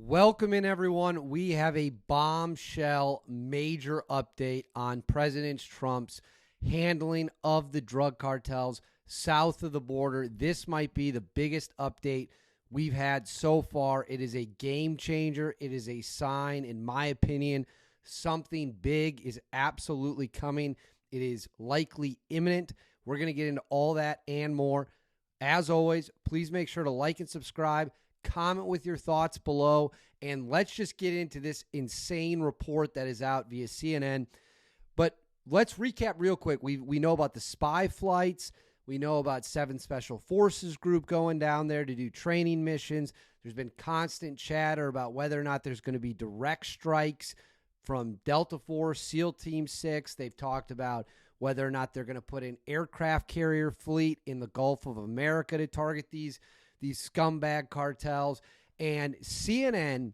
Welcome in, everyone. We have a bombshell major update on President Trump's handling of the drug cartels south of the border. This might be the biggest update we've had so far. It is a game changer. It is a sign, in my opinion, something big is absolutely coming. It is likely imminent. We're going to get into all that and more. As always, please make sure to like and subscribe. Comment with your thoughts below, and let's just get into this insane report that is out via CNN. But let's recap real quick. We know about the spy flights. We know about 7 Special Forces group going down there to do training missions. There's been constant chatter about whether or not there's going to be direct strikes from Delta Force, SEAL Team 6. They've talked about whether or not they're going to put an aircraft carrier fleet in the Gulf of America to target these scumbag cartels. And CNN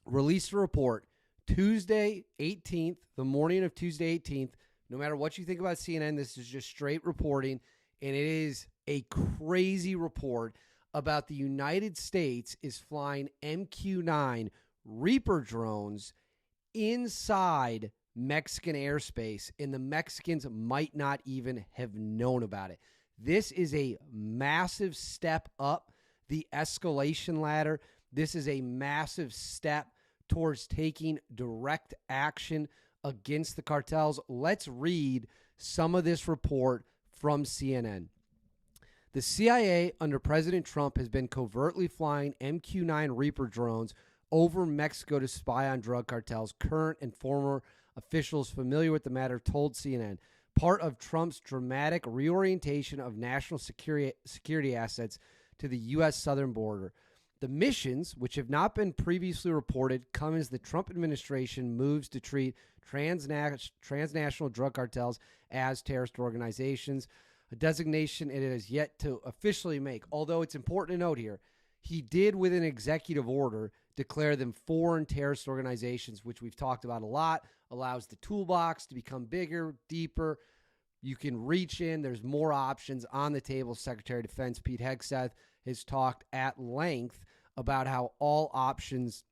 released a report Tuesday 18th, the morning of Tuesday 18th. No matter what you think about CNN, this is just straight reporting. And it is a crazy report about the United States is flying MQ-9 Reaper drones inside Mexican airspace, and the Mexicans might not even have known about it. This is a massive step up the escalation ladder. This is a massive step towards taking direct action against the cartels. Let's read some of this report from CNN. The CIA under President Trump has been covertly flying MQ-9 Reaper drones over Mexico to spy on drug cartels. Current and former officials familiar with the matter told CNN. Part of Trump's dramatic reorientation of national security assets to the U.S. southern border. The missions, which have not been previously reported, come as the Trump administration moves to treat transnational drug cartels as terrorist organizations, a designation it has yet to officially make. Although it's important to note here, he did, with an executive order, declare them foreign terrorist organizations, which we've talked about a lot, allows the toolbox to become bigger, deeper. You can reach in. There's more options on the table. Secretary of Defense Pete Hegseth has talked at length about how all options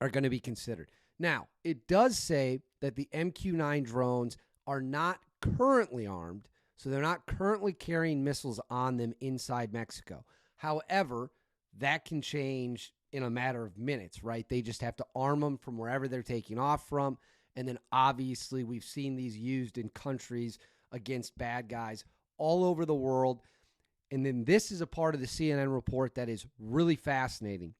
are going to be considered. Now, it does say that the MQ-9 drones are not currently armed, so they're not currently carrying missiles on them inside Mexico. However, that can change in a matter of minutes, right? They just have to arm them from wherever they're taking off from. And then obviously we've seen these used in countries against bad guys all over the world. And then this is a part of the CNN report that is really fascinating,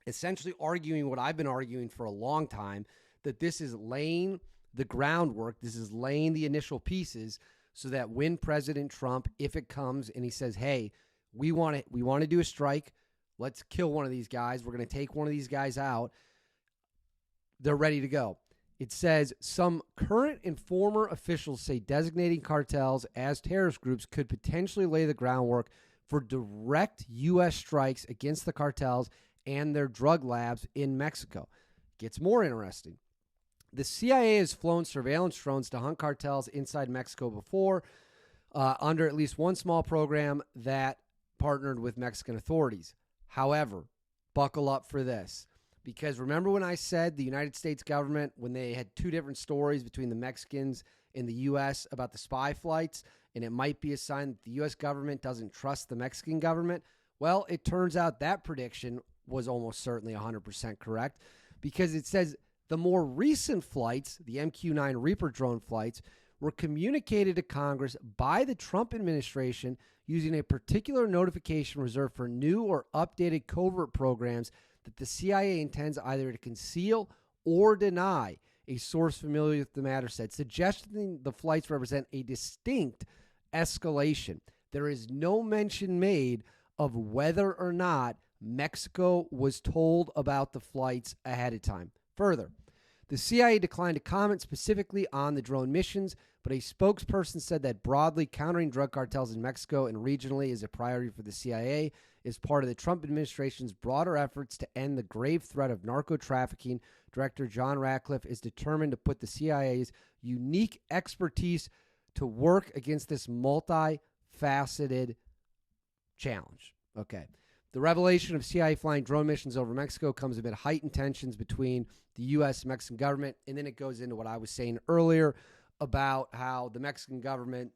essentially arguing what I've been arguing for a long time, that this is laying the groundwork, this is laying the initial pieces so that when President Trump, if it comes and he says, hey, we want to do a strike, let's kill one of these guys, we're going to take one of these guys out, they're ready to go. It says some current and former officials say designating cartels as terrorist groups could potentially lay the groundwork for direct U.S. strikes against the cartels and their drug labs in Mexico. Gets more interesting. The CIA has flown surveillance drones to hunt cartels inside Mexico before, under at least one small program that partnered with Mexican authorities. However, buckle up for this. Because remember when I said the United States government, when they had 2 different stories between the Mexicans and the U.S. about the spy flights, and it might be a sign that the U.S. government doesn't trust the Mexican government? Well, it turns out that prediction was almost certainly 100% correct, because it says the more recent flights, the MQ-9 Reaper drone flights, were communicated to Congress by the Trump administration using a particular notification reserved for new or updated covert programs that the CIA intends either to conceal or deny, a source familiar with the matter said, suggesting the flights represent a distinct escalation. There is no mention made of whether or not Mexico was told about the flights ahead of time. Further, the CIA declined to comment specifically on the drone missions, but a spokesperson said that broadly countering drug cartels in Mexico and regionally is a priority for the CIA as part of the Trump administration's broader efforts to end the grave threat of narco-trafficking. Director John Ratcliffe is determined to put the CIA's unique expertise to work against this multifaceted challenge. Okay. The revelation of CIA flying drone missions over Mexico comes amid heightened tensions between the U.S. and Mexican government. And then it goes into what I was saying earlier about how the Mexican government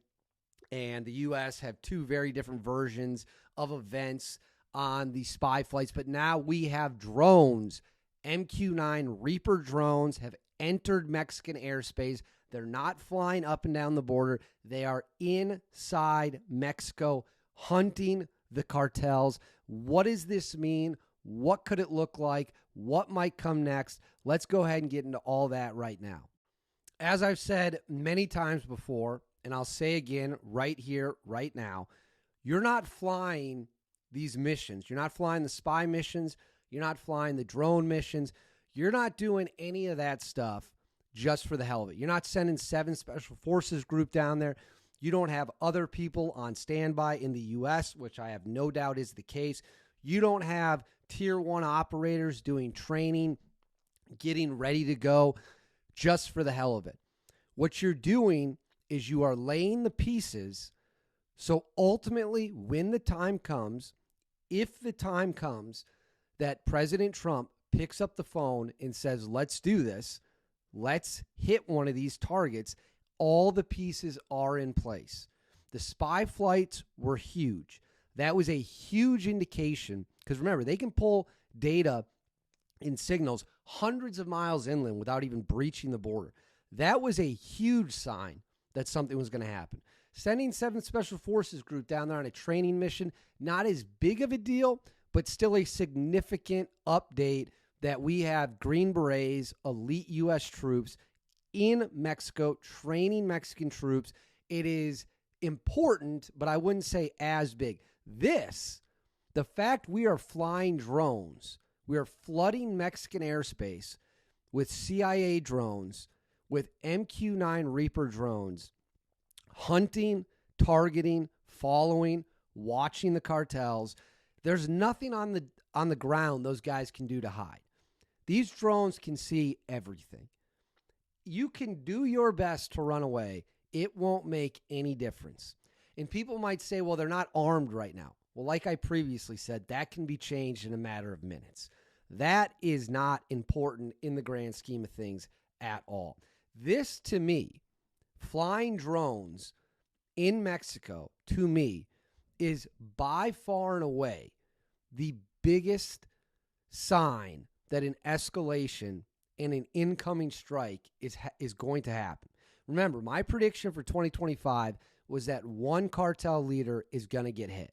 and the U.S. have two very different versions of events on the spy flights. But now we have drones. MQ-9 Reaper drones have entered Mexican airspace. They're not flying up and down the border. They are inside Mexico hunting the cartels. What does this mean? What could it look like? What might come next? Let's go ahead and get into all that right now. As I've said many times before, and I'll say again right here, right now, you're not flying these missions. You're not flying the spy missions. You're not flying the drone missions. You're not doing any of that stuff just for the hell of it. You're not sending 7 Special Forces group down there. You don't have other people on standby in the U.S., which I have no doubt is the case. You don't have Tier 1 operators doing training, getting ready to go just for the hell of it. What you're doing is you are laying the pieces so ultimately when the time comes, if the time comes that President Trump picks up the phone and says, let's do this, let's hit one of these targets, all the pieces are in place. The spy flights were huge. That was a huge indication because remember, they can pull data and signals hundreds of miles inland without even breaching the border. That was a huge sign that something was going to happen. Sending 7th Special Forces group down there on a training mission, not as big of a deal, but still a significant update that we have Green Berets, elite U.S. troops in Mexico, training Mexican troops. It is important, but I wouldn't say as big. The fact we are flying drones, we are flooding Mexican airspace with CIA drones, with MQ-9 Reaper drones, hunting, targeting, following, watching the cartels. There's nothing on the ground those guys can do to hide. These drones can see everything. You can do your best to run away. It won't make any difference. And people might say, well, they're not armed right now. Well, like I previously said, that can be changed in a matter of minutes. That is not important in the grand scheme of things at all. This, to me, flying drones in Mexico, to me, is by far and away the biggest sign that an escalation and an incoming strike is going to happen. Remember, my prediction for 2025 was that one cartel leader is going to get hit.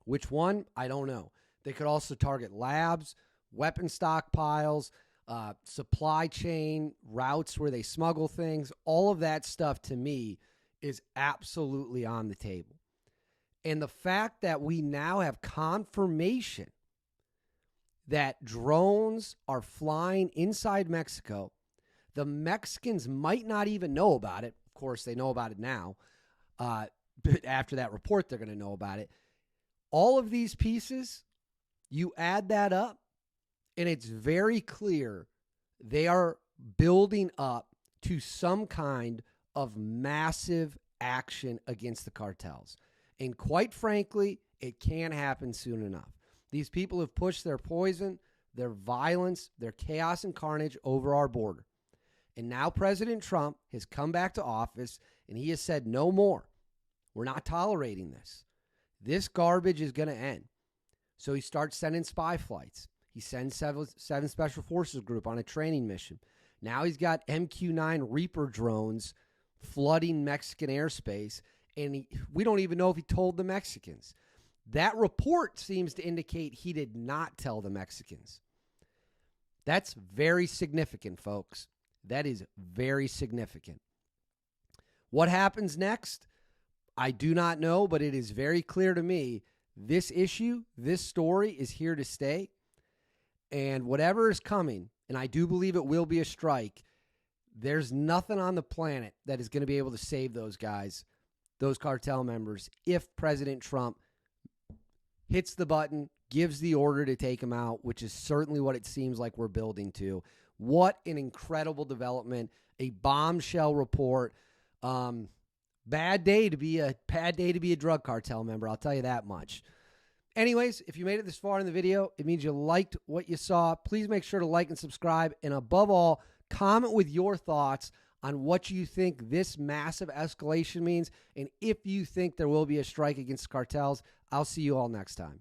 Which one? I don't know. They could also target labs, weapon stockpiles, supply chain routes where they smuggle things. All of that stuff, to me, is absolutely on the table. And the fact that we now have confirmation that drones are flying inside Mexico, the Mexicans might not even know about it. Of course, they know about it now. But after that report, they're going to know about it. All of these pieces, you add that up, and it's very clear they are building up to some kind of massive action against the cartels. And quite frankly, it can't happen soon enough. These people have pushed their poison, their violence, their chaos and carnage over our border. And now President Trump has come back to office, and he has said no more. We're not tolerating this. This garbage is going to end. So he starts sending spy flights. He sends 7 Special Forces group on a training mission. Now he's got MQ-9 Reaper drones flooding Mexican airspace, and we don't even know if he told the Mexicans. That report seems to indicate he did not tell the Mexicans. That's very significant, folks. That is very significant. What happens next? I do not know, but it is very clear to me this issue, this story is here to stay. And whatever is coming, and I do believe it will be a strike, there's nothing on the planet that is going to be able to save those guys, those cartel members, if President Trump hits the button, gives the order to take them out, which is certainly what it seems like we're building to. What an incredible development, a bombshell report. Bad day to be a drug cartel member, I'll tell you that much. Anyways, if you made it this far in the video, it means you liked what you saw. Please make sure to like and subscribe. And above all, comment with your thoughts on what you think this massive escalation means and if you think there will be a strike against cartels. I'll see you all next time.